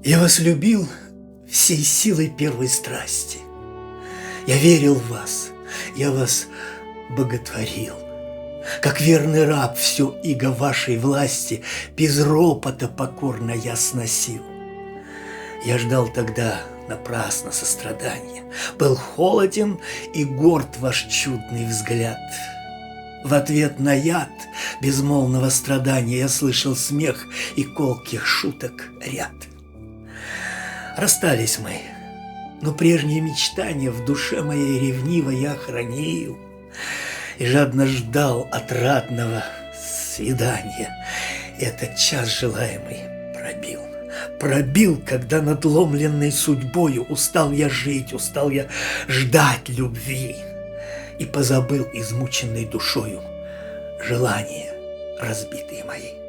Я вас любил всей силой первой страсти. Я верил в вас, я вас боготворил. Как верный раб все иго вашей власти без ропота покорно я сносил. Я ждал тогда напрасно сострадания, был холоден и горд ваш чудный взгляд. В ответ на яд безмолвного страдания я слышал смех и колких шуток ряд. Расстались мы, но прежние мечтания в душе моей ревниво я хранил и жадно ждал отрадного свидания. Этот час желаемый пробил, когда надломленной судьбою устал я жить, устал я ждать любви и позабыл измученной душою желания разбитые мои.